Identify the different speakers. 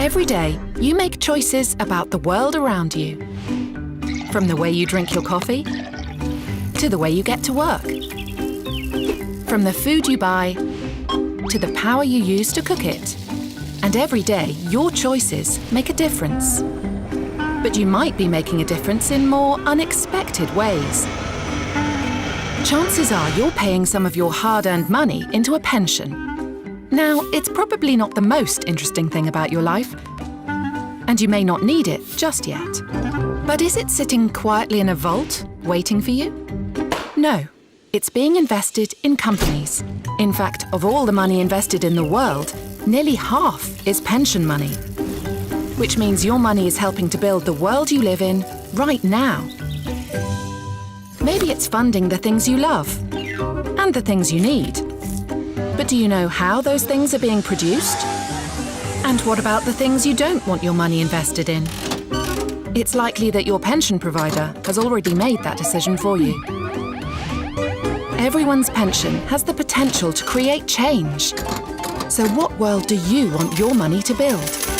Speaker 1: Every day, you make choices about the world around you. From the way you drink your coffee, to the way you get to work. From the food you buy, to the power you use to cook it. And every day, your choices make a difference. But you might be making a difference in more unexpected ways. Chances are you're paying some of your hard-earned money into a pension. Now, it's probably not the most interesting thing about your life, and you may not need it just yet. But is it sitting quietly in a vault, waiting for you? No, it's being invested in companies. In fact, of all the money invested in the world, nearly half is pension money. Which means your money is helping to build the world you live in right now. Maybe it's funding the things you love and the things you need. But do you know how those things are being produced? And what about the things you don't want your money invested in? It's likely that your pension provider has already made that decision for you. Everyone's pension has the potential to create change. So what world do you want your money to build?